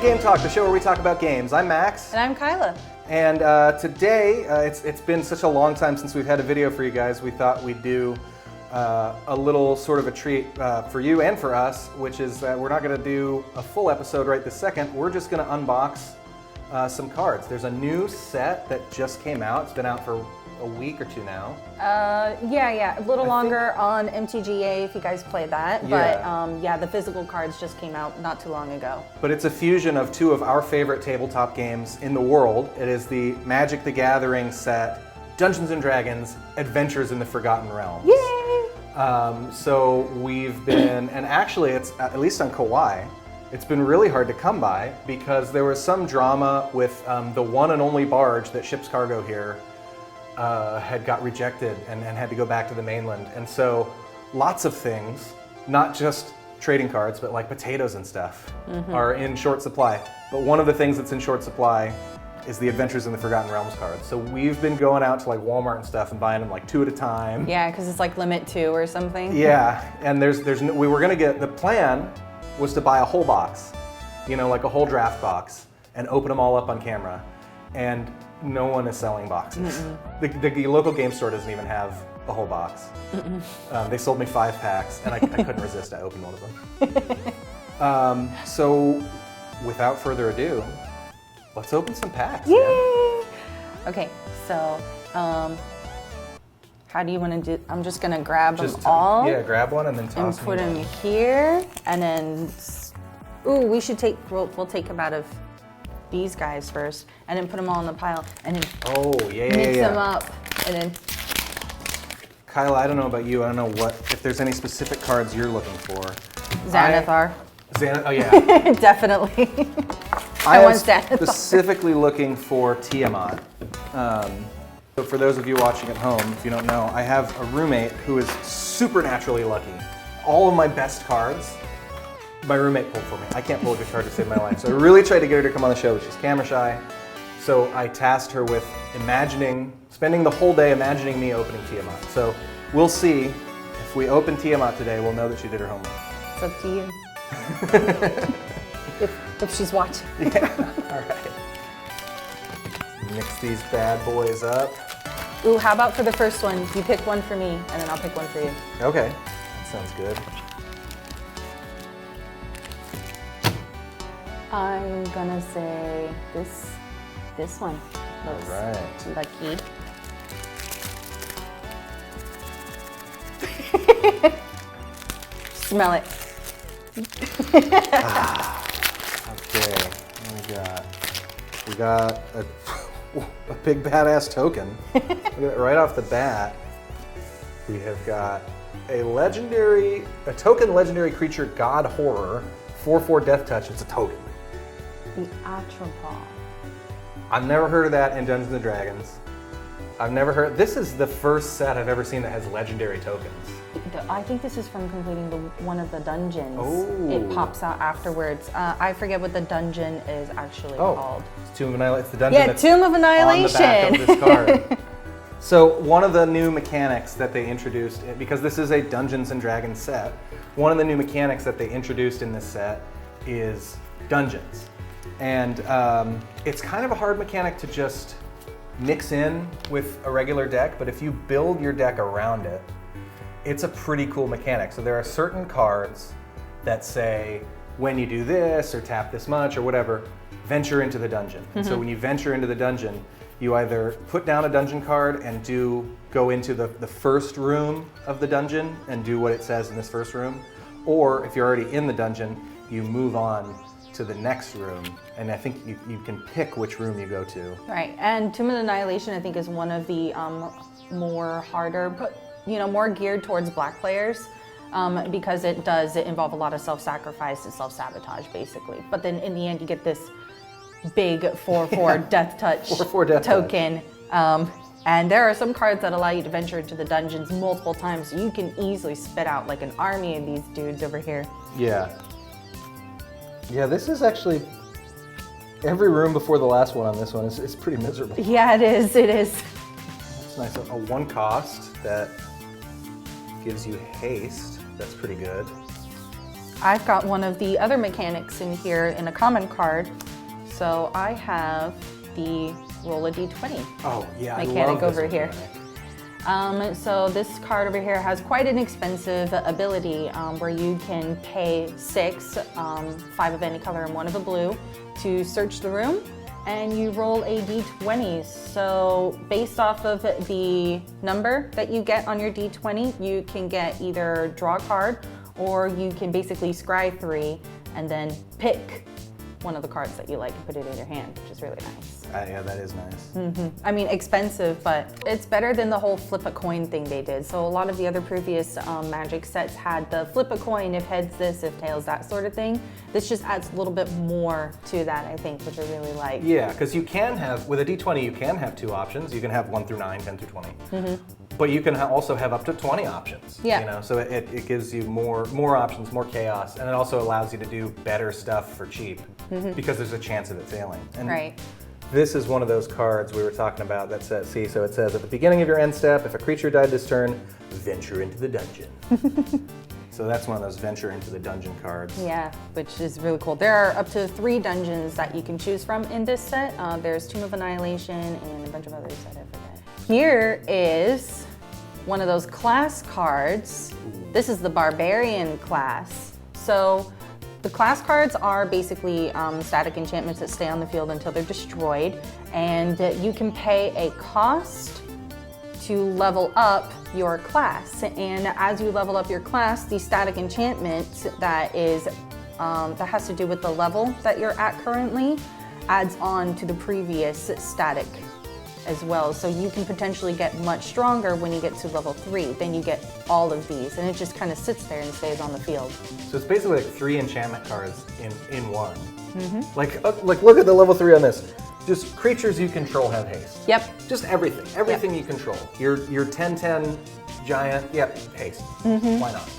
Game Talk, the show where we talk about games. I'm Max. And I'm Kaila. And today, it's been such a long time since we've had a video for you guys, we thought we'd do a little sort of a treat for you and for us, which is that we're not going to do a full episode right this second. We're just going to unbox some cards. There's a new set that just came out. It's been out for a week or two now. Yeah, a little longer on MtG if you guys played that. Yeah. But yeah, the physical cards just came out not too long ago. But it's a fusion of two of our favorite tabletop games in the world. It is the Magic the Gathering set, Dungeons & Dragons, Adventures in the Forgotten Realms. Yay! So we've been, and actually it's, at least on Kauai, it's been really hard to come by because there was some drama with the one and only barge that ships cargo here had got rejected and had to go back to the mainland. And so lots of things, not just trading cards, but like potatoes and stuff are in short supply. But one of the things that's in short supply is the Adventures in the Forgotten Realms cards. So we've been going out to like Walmart and stuff and buying them like 2 at a time. Yeah, because it's like limit 2 or something. Yeah, and we were gonna get, the plan was to buy a whole box, you know, like a whole draft box, and open them all up on camera. And no one is selling boxes. The local game store doesn't even have a whole box. They sold me 5 packs, and I couldn't resist. I opened one of them. So, without further ado, let's open some packs. Yay! Man. Okay, so how do you want to do? I'm just gonna grab them all. Yeah, grab one and then toss and put them here, and then we should take. We'll take them out of these guys first, and then put them all in the pile, and then mix them up, and then. Kaila, I don't know about you. I don't know if there's any specific cards you're looking for. Xanathar. Oh yeah. Definitely. I am specifically looking for Tiamat. So for those of you watching at home, if you don't know, I have a roommate who is supernaturally lucky. All of my best cards, my roommate pulled for me. I can't pull a good card to save my life. So I really tried to get her to come on the show, but she's camera shy. So I tasked her with spending the whole day imagining me opening Tiamat. So we'll see. If we open Tiamat today, we'll know that she did her homework. It's up to you. if she's watching. Yeah, all right. Mix these bad boys up. Ooh, how about for the first one, you pick one for me, and then I'll pick one for you. Okay, that sounds good. I'm gonna say this one looks lucky. Smell it. Okay, we got a big badass token. Look at it right off the bat. We have got a token legendary creature, God Horror, 4/4 Death Touch. It's a token. The Atropal. I've never heard of that in Dungeons & Dragons. This is the first set I've ever seen that has legendary tokens. I think this is from completing one of the dungeons. Oh. It pops out afterwards. I forget what the dungeon is actually called. It's Tomb of Annihilation. It's the dungeon that's Tomb of Annihilation. on the back of this card. So one of the new mechanics that they introduced, because this is a Dungeons & Dragons set, one of the new mechanics that they introduced in this set is dungeons. And it's kind of a hard mechanic to just mix in with a regular deck, but if you build your deck around it, it's a pretty cool mechanic. So there are certain cards that say, when you do this or tap this much or whatever, venture into the dungeon. And so when you venture into the dungeon, you either put down a dungeon card and go into the first room of the dungeon and do what it says in this first room, or if you're already in the dungeon, you move on to the next room, and I think you can pick which room you go to. Right, and Tomb of Annihilation I think is one of the more harder, but more geared towards black players because it involve a lot of self-sacrifice and self-sabotage basically. But then in the end you get this big 4/4 Death Touch 4/4 Death token. And there are some cards that allow you to venture into the dungeons multiple times, so you can easily spit out like an army of these dudes over here. Yeah. Yeah, this is actually, every room before the last one on this one is pretty miserable. Yeah, it is. It's nice. A 1 cost that gives you haste. That's pretty good. I've got one of the other mechanics in here in a common card. So I have the roll a d20 Oh yeah, mechanic I love this over here. mechanic. So this card over here has quite an expensive ability where you can pay 6, 5 of any color and 1 of a blue, to search the room, and you roll a d20. So based off of the number that you get on your d20, you can get either draw a card, or you can basically scry 3 and then pick one of the cards that you like and put it in your hand, which is really nice. Yeah, that is nice. I mean, expensive, but it's better than the whole flip a coin thing they did. So a lot of the other previous Magic sets had the flip a coin, if heads this, if tails that sort of thing. This just adds a little bit more to that, I think, which I really like. Yeah, because you can have, with a d20, you can have 2 options. You can have 1 through 9, 10 through 20. But you can also have up to 20 options. Yeah. You know, so it gives you more options, more chaos, and it also allows you to do better stuff for cheap because there's a chance of it failing. And Right. this is one of those cards we were talking about that says, see, so it says at the beginning of your end step, if a creature died this turn, venture into the dungeon. So that's one of those venture into the dungeon cards. Yeah, which is really cool. There are up to 3 dungeons that you can choose from in this set. There's Tomb of Annihilation and a bunch of others that I forget. Here is one of those class cards. This is the Barbarian class. So the class cards are basically static enchantments that stay on the field until they're destroyed, and you can pay a cost to level up your class. And as you level up your class, the static enchantment that has to do with the level that you're at currently adds on to the previous static as well. So you can potentially get much stronger when you get to level 3. Then you get all of these, and it just kind of sits there and stays on the field. So it's basically like 3 enchantment cards in one. Like look at the level 3 on this. Just creatures you control have haste. Yep. Just everything you control. Your 10/10 giant, yep, haste. Why not?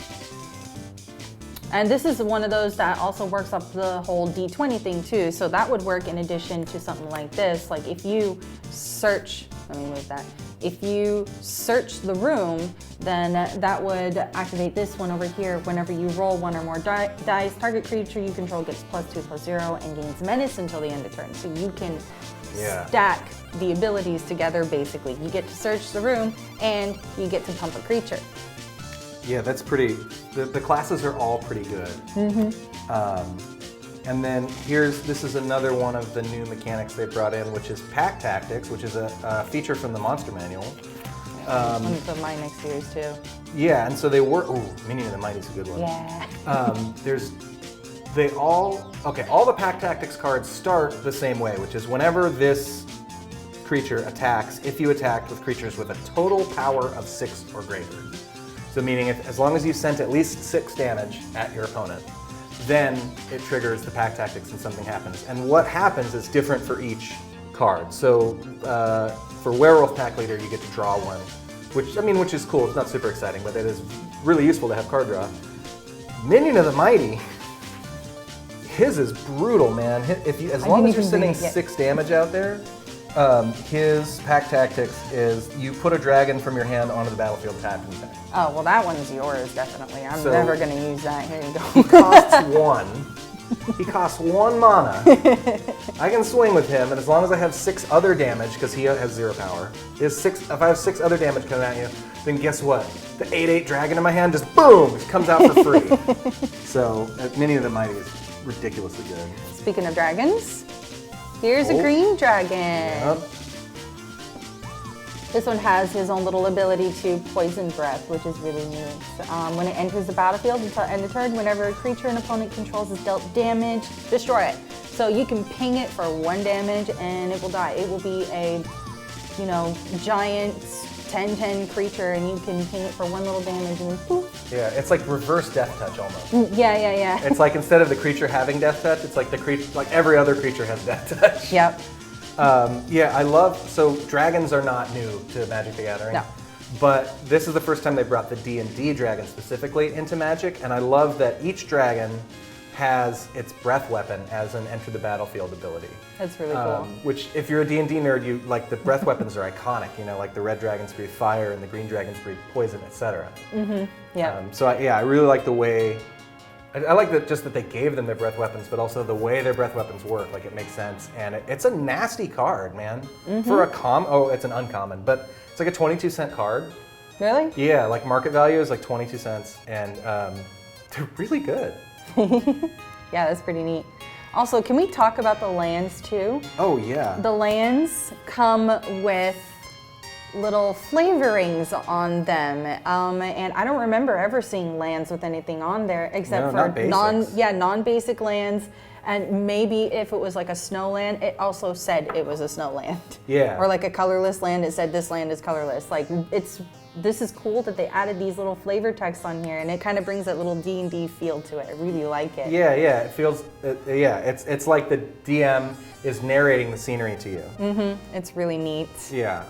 And this is one of those that also works up the whole D20 thing too. So that would work in addition to something like this. Like if you search, let me move that. If you search the room, then that would activate this one over here. Whenever you roll 1 or more dice, target creature you control gets +2/+0 and gains menace until the end of turn. So you can stack the abilities together basically. You get to search the room and you get to pump a creature. Yeah, that's pretty, the classes are all pretty good. And then this is another one of the new mechanics they brought in, which is Pack Tactics, which is a feature from the Monster Manual. One of the My Next series too. Yeah, and so they were, Minion of the Mighty is a good one. Yeah. All the Pack Tactics cards start the same way, which is whenever this creature attacks, if you attacked with creatures with a total power of 6 or greater. So meaning as long as you sent at least 6 damage at your opponent, then it triggers the Pack Tactics and something happens. And what happens is different for each card. So for Werewolf Pack Leader, you get to draw 1, which is cool. It's not super exciting, but it is really useful to have card draw. Minion of the Mighty, his is brutal, man. As long as you're sending 6 damage out there, his Pack Tactics is you put a dragon from your hand onto the battlefield tapped and back. Oh, well that one's yours, definitely. I'm So- never going to use that. Here you go. He costs 1. He costs 1 mana. I can swing with him, and as long as I have 6 other damage, because he has 0 power, if I have 6 other damage coming at you, then guess what? The 8/8 dragon in my hand just boom, it comes out for free. So Minion of the Mighty is ridiculously good. Speaking of dragons, here's a green dragon. Yep. This one has his own little ability to poison breath, which is really neat. When it enters the battlefield until end of turn, whenever a creature an opponent controls is dealt damage, destroy it. So you can ping it for 1 damage and it will die. It will be a, giant 10/10 creature, and you can ping it for 1 little damage and then poof. Yeah, it's like reverse Death Touch almost. Yeah. It's like instead of the creature having Death Touch, it's like the creature, like every other creature has Death Touch. Yep. So dragons are not new to Magic the Gathering. No. But this is the first time they brought the D&D dragon specifically into Magic, and I love that each dragon has its breath weapon as an enter the battlefield ability. That's really cool. Which, if you're a D&D nerd, the breath weapons are iconic. Like the red dragons breathe fire and the green dragons breathe poison, etc. Yeah. I really like the way I like that just that they gave them their breath weapons, but also the way their breath weapons work. Like it makes sense, and it's a nasty card, man. For a it's an uncommon, but it's like a 22-cent card. Really? Yeah, like market value is like 22 cents, and they're really good. Yeah, that's pretty neat. Also, can we talk about the lands too? Oh yeah. The lands come with little flavorings on them, and I don't remember ever seeing lands with anything on there except for non-basic lands, and maybe if it was like a snow land, it also said it was a snow land. Yeah. Or like a colorless land, it said this land is colorless. Like this is cool that they added these little flavor texts on here, and it kind of brings that little D&D feel to it. I really like it. Yeah, it feels, it's like the DM is narrating the scenery to you. It's really neat. Yeah,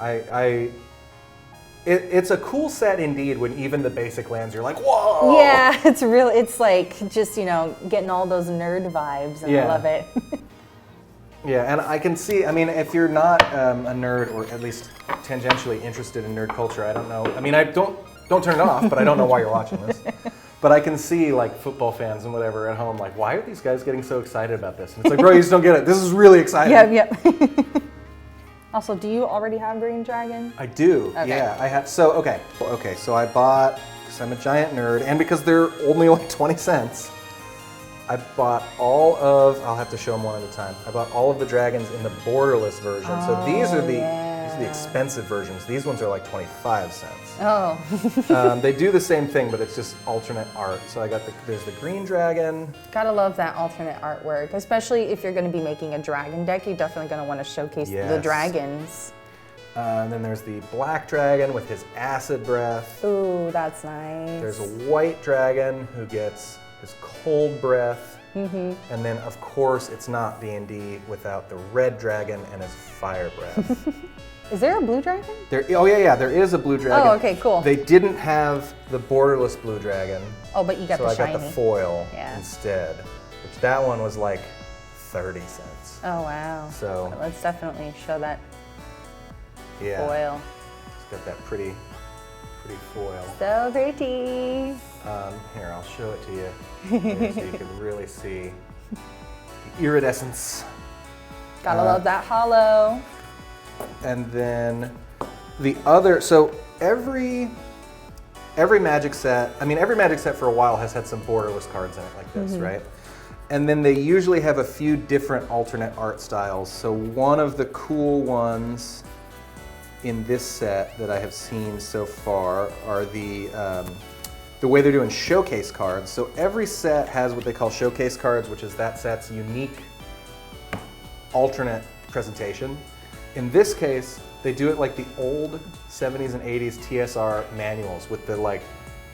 it's a cool set indeed when even the basic lands you're like, whoa! Yeah, it's like just, getting all those nerd vibes, and I love it. Yeah, and I can see, I mean, if you're not a nerd, or at least tangentially interested in nerd culture, I don't know. I mean, don't turn it off, but I don't know why you're watching this. But I can see like football fans and whatever at home, like, why are these guys getting so excited about this? And it's like, bro, you just don't get it. This is really exciting. Yep. Also, do you already have Green Dragon? I do. Okay. Yeah, I have. So okay. So I bought, because I'm a giant nerd, and because they're only like 20 cents. I bought all of, I'll have to show them one at a time. I bought all of the dragons in the borderless version. So these are the expensive versions. These ones are like 25 cents. Oh. They do the same thing, but it's just alternate art. So I got there's the green dragon. Gotta love that alternate artwork, especially if you're gonna be making a dragon deck, you're definitely gonna wanna showcase the dragons. And then there's the black dragon with his acid breath. Ooh, that's nice. There's a white dragon who gets his cold breath, and then of course it's not D&D without the red dragon and his fire breath. Is there a blue dragon? There is a blue dragon. Oh, okay, cool. They didn't have the borderless blue dragon. Oh, but you got the shiny. So I got the foil Yeah. instead, which that one was like 30 cents. Oh wow. So let's definitely show that foil. It's got that pretty foil. So pretty. Here, I'll show it to you here so you can really see the iridescence. Gotta love that hollow. And then the other, so every Magic set, every Magic set for a while has had some borderless cards in it like this, right? And then they usually have a few different alternate art styles. So one of the cool ones in this set that I have seen so far are the way they're doing showcase cards. So every set has what they call showcase cards, which is that set's unique alternate presentation. In this case, they do it like the old 70s and 80s TSR manuals with the like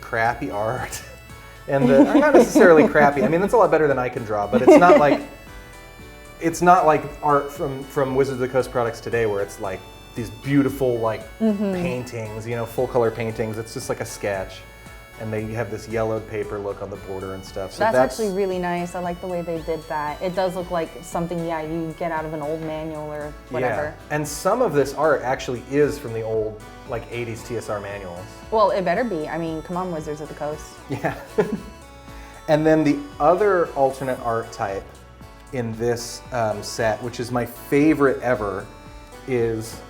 crappy art. And not necessarily crappy. I mean, that's a lot better than I can draw, but it's not like art from Wizards of the Coast products today, where it's like these beautiful like paintings, full color paintings. It's just like a sketch, and they have this yellowed paper look on the border and stuff. So that's actually really nice. I like the way they did that. It does look like something, you get out of an old manual or whatever. Yeah. And some of this art actually is from the old like 80s TSR manuals. Well, it better be. I mean, come on, Wizards of the Coast. Yeah. And then the other alternate art type in this set, which is my favorite ever, is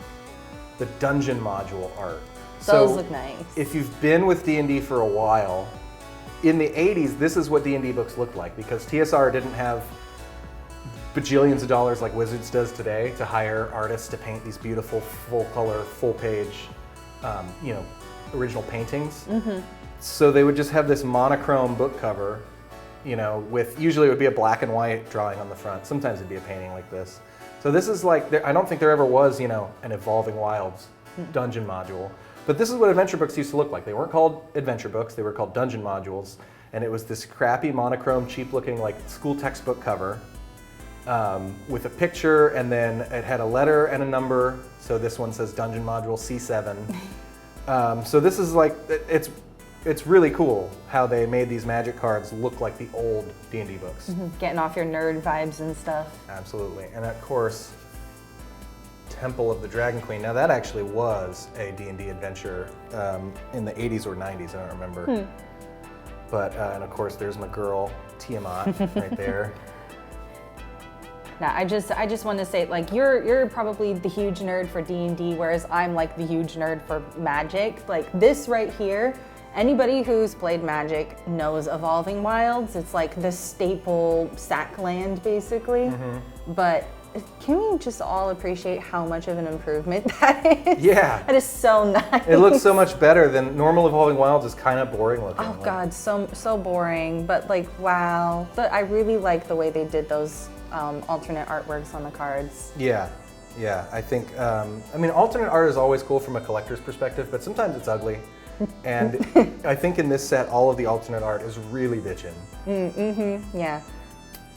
the dungeon module art. Those look nice. If you've been with D&D for a while, in the 80s, this is what D&D books looked like, because TSR didn't have bajillions of dollars like Wizards does today to hire artists to paint these beautiful, full-color, full-page, original paintings. So they would just have this monochrome book cover, with, usually it would be a black and white drawing on the front. Sometimes it'd be a painting like this. So this is like, I don't think there ever was, an Evolving Wilds dungeon module. But this is what adventure books used to look like. They weren't called adventure books, they were called dungeon modules. And it was this crappy monochrome, cheap looking like school textbook cover with a picture, and then it had a letter and a number. So this one says dungeon module C7. So this is like, it's really cool how they made these Magic cards look like the old D&D books. Getting off your nerd vibes and stuff. Absolutely. And of course, Temple of the Dragon Queen. Now that actually was a D&D adventure in the 80s or 90s, I don't remember. But, and of course there's my girl, Tiamat right there. Now, I just want to say, like, you're probably the huge nerd for D&D, whereas I'm like the huge nerd for Magic. Like this right here, anybody who's played Magic knows Evolving Wilds. It's like the staple sack land, basically. But can we just all appreciate how much of an improvement that is? Yeah. That is so nice. It looks so much better than normal Evolving Wilds is kind of boring looking. Oh God, so boring. But like, wow. But I really like the way they did those alternate artworks on the cards. Yeah, I think, I mean, alternate art is always cool from a collector's perspective, but sometimes it's ugly. And I think in this set, all of the alternate art is really bitchin'. Yeah.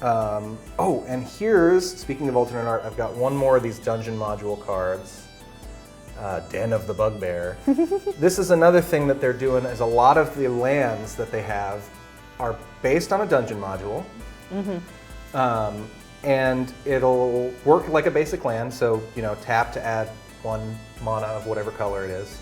Oh, and here's, speaking of alternate art, I've got one more of these dungeon module cards. Den of the Bugbear. This is another thing that they're doing, is a lot of the lands that they have are based on a dungeon module. And it'll work like a basic land, so, you know, tap to add 1 mana of whatever color it is.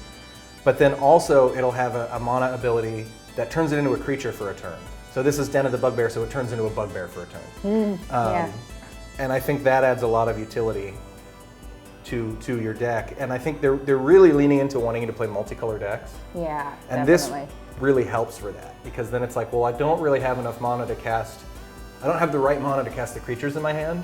But then also it'll have a mana ability that turns it into a creature for a turn. So this is Den of the Bugbear, so it turns into a bugbear for a turn. Yeah. And I think that adds a lot of utility to your deck. And I think they're really leaning into wanting you to play multicolor decks. Yeah, And definitely. this really helps for that, because then it's like, well, I don't really have enough mana to cast, I don't have the right mana to cast the creatures in my hand,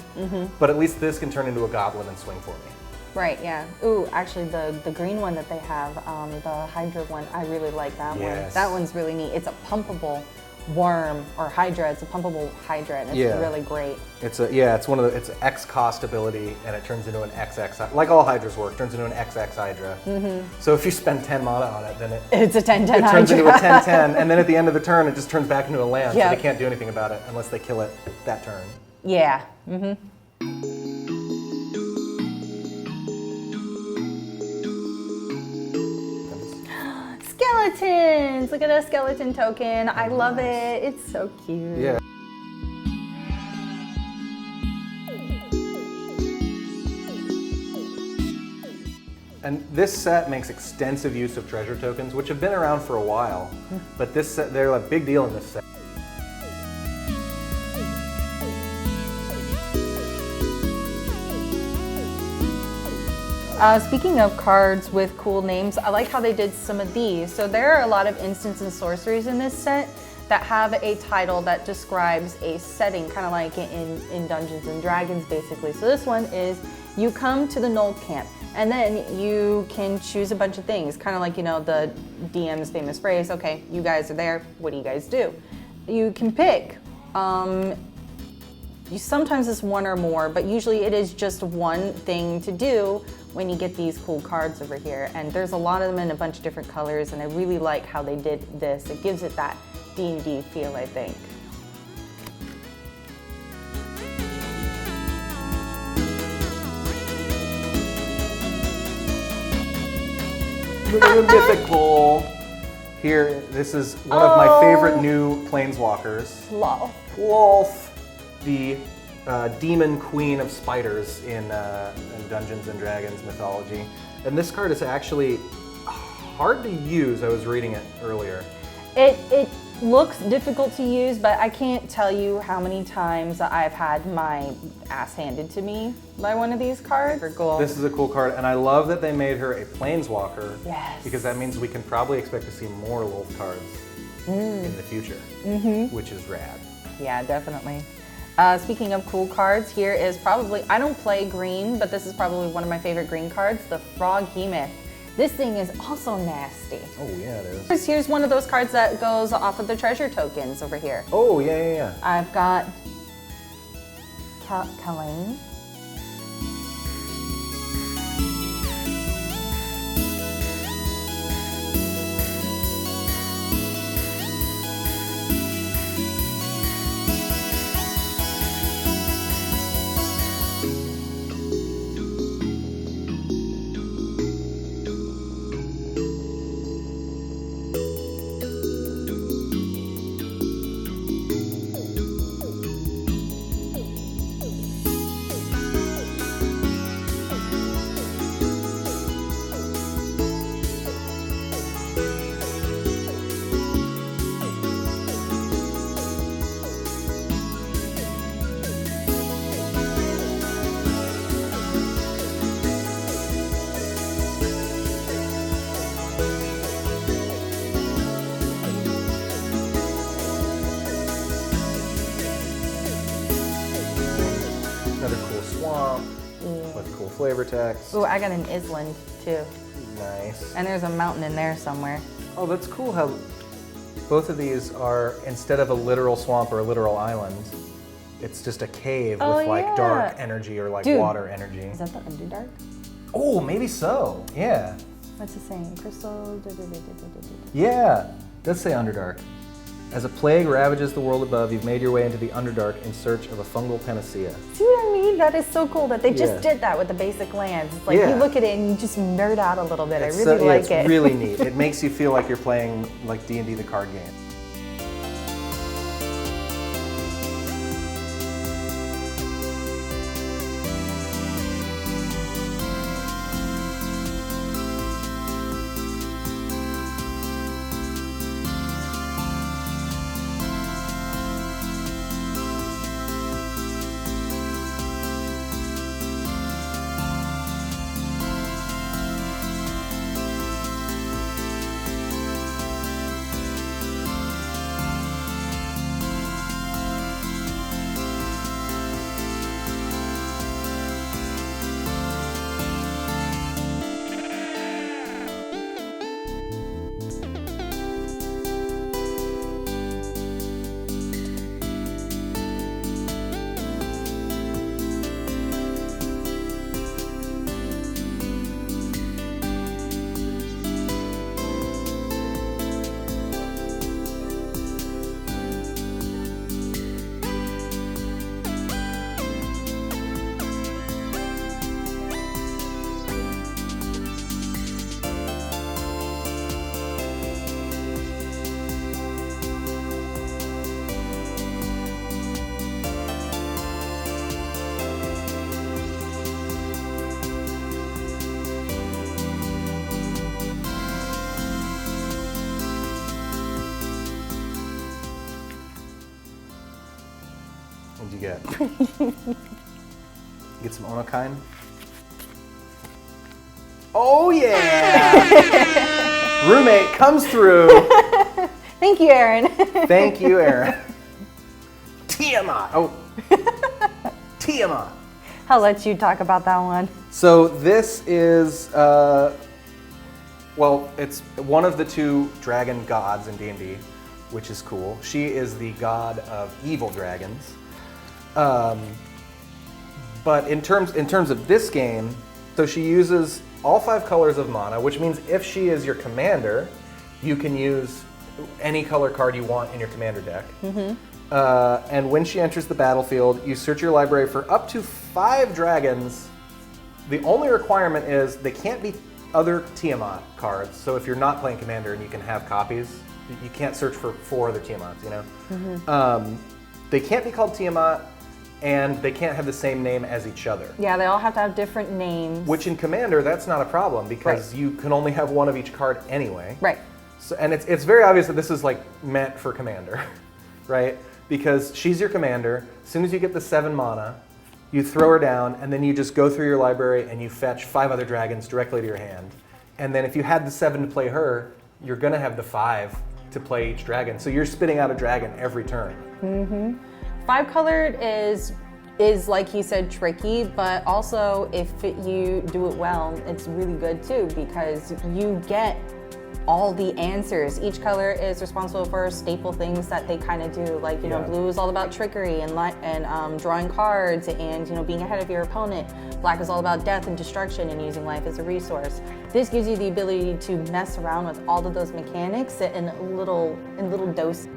but at least this can turn into a goblin and swing for me. Right, yeah. Ooh, actually the green one that they have, the Hydra one, I really like that one. That one's really neat. It's a pumpable worm, or Hydra. It's a pumpable Hydra, and it's really great. It's an X cost ability, and it turns into an XX, like all Hydras work, turns into an XX Hydra. So if you spend 10 mana on it, then it's a 10/10 it Hydra. turns into a 10/10, and then at the end of the turn, it just turns back into a land, so Yep. they can't do anything about it unless they kill it that turn. Yeah. Skeletons! Look at a skeleton token. I love it. It's so cute. Yeah. And this set makes extensive use of treasure tokens, which have been around for a while, but this set, they're a big deal in this set. Speaking of cards with cool names, I like how they did some of these. So there are a lot of instants and sorceries in this set that have a title that describes a setting, kind of like in Dungeons and Dragons, basically. So this one is, you come to the Knoll Camp, and then you can choose a bunch of things, kind of like, you know, the DM's famous phrase, okay, you guys are there, what do you guys do? You can pick. Sometimes it's one or more, but usually it is just one thing to do when you get these cool cards over here. And there's a lot of them in a bunch of different colors, and I really like how they did this. It gives it that D&D feel, I think. Mythical. Here, this is one of my favorite new planeswalkers. Lolth, the demon queen of spiders in Dungeons and Dragons mythology. And this card is actually hard to use. I was reading it earlier. It looks difficult to use, but I can't tell you how many times I've had my ass handed to me by one of these cards. They're cool. This is a cool card, and I love that they made her a planeswalker. Yes. Because that means we can probably expect to see more Lolth cards in the future, which is rad. Yeah, definitely. Speaking of cool cards, here is probably, I don't play green, but this is probably one of my favorite green cards, the Froghemoth. This thing is also nasty. Oh yeah, it is. Here's one of those cards that goes off of the treasure tokens over here. Oh yeah. I've got Kaila. flavor text. Ooh, I got an island too. Nice. And there's a mountain in there somewhere. Oh, that's cool how both of these are, instead of a literal swamp or a literal island, it's just a cave with like dark energy or like water energy. Is that the Underdark? Oh, maybe so. Yeah. What's it saying? Crystal. Yeah. It does say Underdark. As a plague ravages the world above, you've made your way into the Underdark in search of a fungal panacea. See what I mean? That is so cool that they just did that with the basic lands. It's like you look at it and you just nerd out a little bit. I really like it. It's really neat. It makes you feel like you're playing like D&D the card game. What'd you get? Get some Onokine? Oh yeah! Roommate comes through. Thank you, Aaron. Thank you, Aaron. Tiamat. Oh, Tiamat. I'll let you talk about that one. So this is, well, it's one of the two dragon gods in D&D, which is cool. She is the god of evil dragons. But in terms of this game, so she uses all 5 colors of mana, which means if she is your commander, you can use any color card you want in your commander deck. Mm-hmm. And when she enters the battlefield, you search your library for up to 5 dragons. The only requirement is they can't be other Tiamat cards. So if you're not playing commander and you can have copies, you can't search for 4 other Tiamats, you know? Mm-hmm. They can't be called Tiamat, and they can't have the same name as each other. Yeah, they all have to have different names. Which in Commander, that's not a problem because you can only have one of each card anyway. Right. So, and it's very obvious that this is like meant for Commander, right? Because she's your commander. As soon as you get the 7 mana, you throw her down, and then you just go through your library and you fetch 5 other dragons directly to your hand. And then if you had the 7 to play her, you're gonna have the 5 to play each dragon. So you're spitting out a dragon every turn. Mm-hmm. 5-colored is like he said, tricky, but also if you do it well, it's really good too because you get all the answers. Each color is responsible for staple things that they kind of do. Like, you know, blue is all about trickery and drawing cards and, you know, being ahead of your opponent. Black is all about death and destruction and using life as a resource. This gives you the ability to mess around with all of those mechanics in little doses.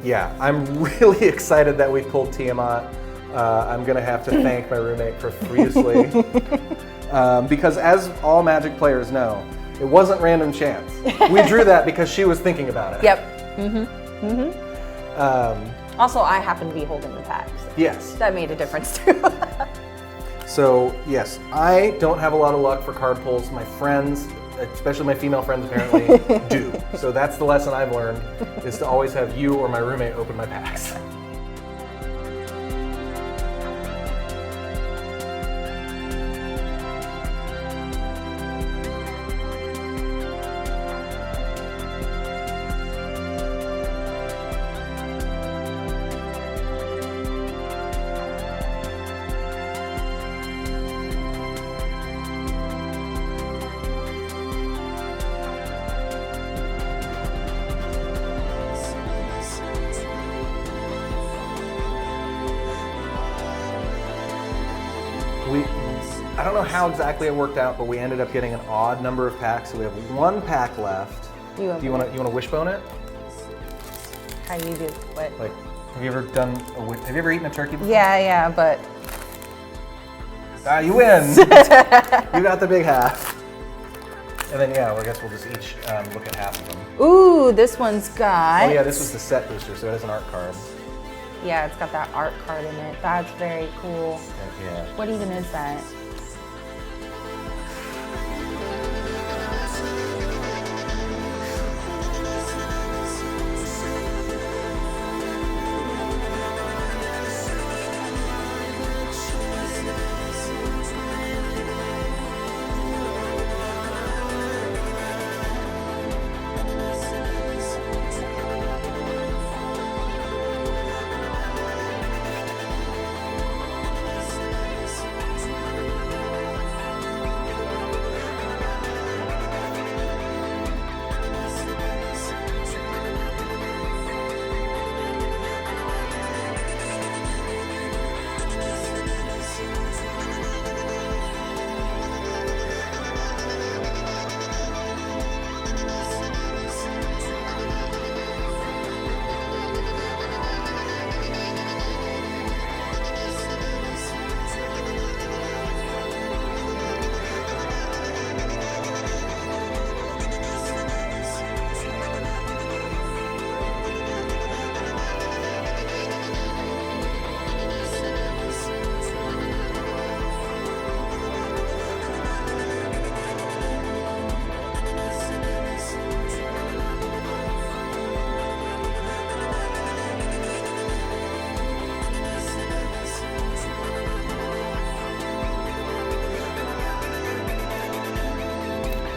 Yeah, I'm really excited that we pulled Tiamat. I'm gonna have to thank my roommate profusely because as all Magic players know, it wasn't random chance. We drew that because she was thinking about it. Yep. Mm-hmm. Mm-hmm. Also, I happen to be holding the pack. So yes. That made a difference too. So yes, I don't have a lot of luck for card pulls. My friends, especially my female friends apparently, do. So that's the lesson I've learned, is to always have you or my roommate open my packs. I don't know how exactly it worked out, but we ended up getting an odd number of packs. So we have 1 pack left. Do you want to wishbone it? How you do? What? Like, have you ever eaten a turkey before? Yeah, but. You win. You got the big half. And then I guess we'll just each look at half of them. Ooh, this one's got. Oh yeah, this was the set booster, so it has an art card. Yeah, it's got that art card in it. That's very cool. Yeah. What even is that?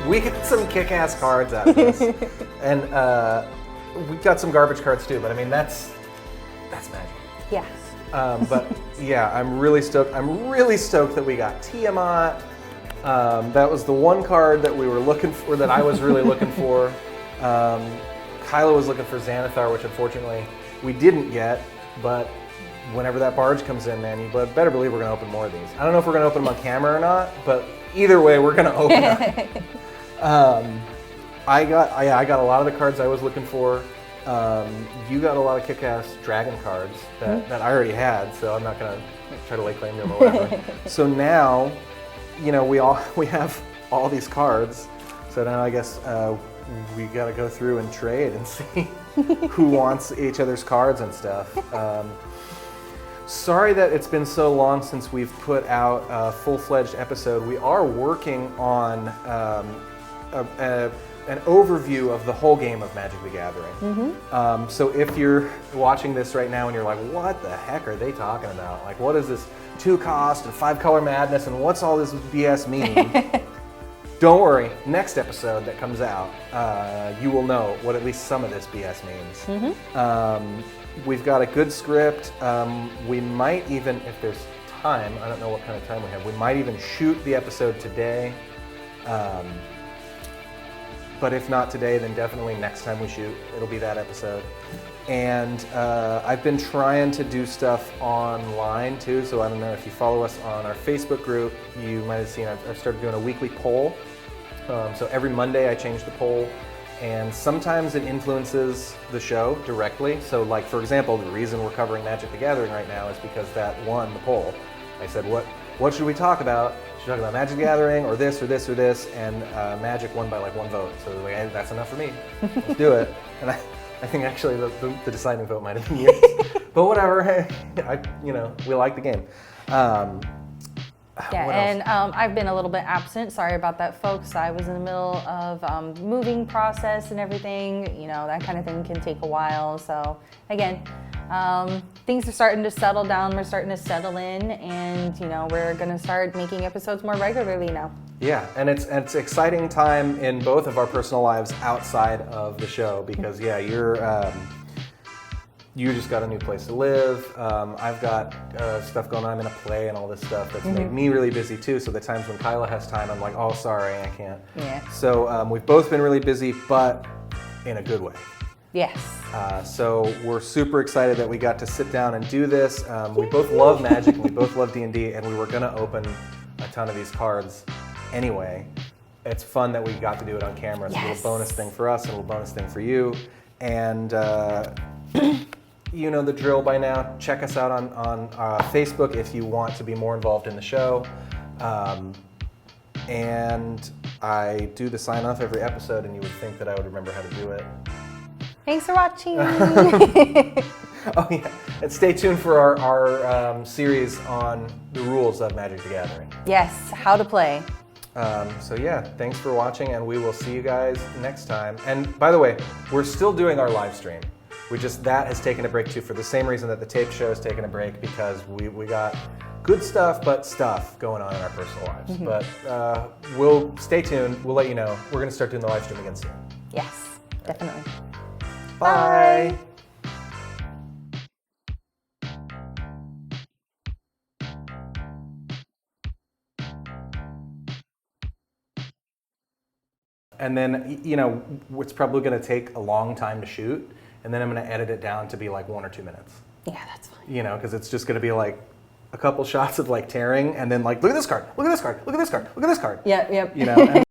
We get some kick-ass cards out of this, and we got some garbage cards too. But I mean, that's magic. Yeah. But yeah, I'm really stoked. I'm really stoked that we got Tiamat. That was the one card that we were looking for, that I was really looking for. Kaila was looking for Xanathar, which unfortunately we didn't get. But whenever that barge comes in, man, you better believe we're gonna open more of these. I don't know if we're gonna open them on camera or not, but either way, we're gonna open them. I got a lot of the cards I was looking for. You got a lot of kick-ass dragon cards that I already had, so I'm not gonna try to lay claim to them or whatever. So now, we have all these cards. So now I guess we gotta go through and trade and see who wants each other's cards and stuff. Sorry that it's been so long since we've put out a full-fledged episode. We are working on an overview of the whole game of Magic the Gathering. So if you're watching this right now and you're like, what the heck are they talking about? Like, what is this 2-cost and 5-color madness and what's all this BS mean? Don't worry, next episode that comes out, you will know what at least some of this BS means. We've got a good script. We might even, if there's time, I don't know what kind of time we have, we might even shoot the episode today. But if not today, then definitely next time we shoot, it'll be that episode. And I've been trying to do stuff online too, so I don't know if you follow us on our Facebook group, you might have seen I've started doing a weekly poll. So every Monday I change the poll, and sometimes it influences the show directly. So like, for example, the reason we're covering Magic the Gathering right now is because that won the poll. I said, what should we talk about? Should we talk about Magic the Gathering or this or this or this? And Magic won by like 1 vote. So like, hey, that's enough for me. Let's do it. And I think actually the deciding vote might have been yours. But whatever, hey, we like the game. Yeah, and I've been a little bit absent. Sorry about that, folks. I was in the middle of moving process and everything. That kind of thing can take a while. So again, things are starting to settle down. We're starting to settle in, and we're going to start making episodes more regularly now. Yeah, and it's exciting time in both of our personal lives outside of the show because you just got a new place to live. I've got stuff going on. I'm in a play and all this stuff that's made me really busy too. So the times when Kaila has time, I'm like, oh, sorry, I can't. Yeah. So we've both been really busy, but in a good way. Yes. So we're super excited that we got to sit down and do this. We both love Magic and we both love D&D, and we were gonna open a ton of these cards anyway. It's fun that we got to do it on camera. It's a little bonus thing for us, a little bonus thing for you. And you know the drill by now. Check us out on Facebook if you want to be more involved in the show. And I do the sign off every episode, and you would think that I would remember how to do it. Thanks for watching. Oh yeah, and stay tuned for our series on the rules of Magic the Gathering. Yes, how to play. So yeah, thanks for watching, and we will see you guys next time. And by the way, we're still doing our live stream. That has taken a break too, for the same reason that the tape show has taken a break, because we got good stuff, but stuff going on in our personal lives. Mm-hmm. But we'll stay tuned. We'll let you know. We're going to start doing the live stream again soon. Yes, definitely. Bye. And then, you know, it's probably going to take a long time to shoot, and then I'm going to edit it down to be like 1 or 2 minutes. Yeah, that's fine. You know, because it's just going to be like a couple shots of like tearing, and then like, look at this card, look at this card, look at this card, look at this card. Yep. You know.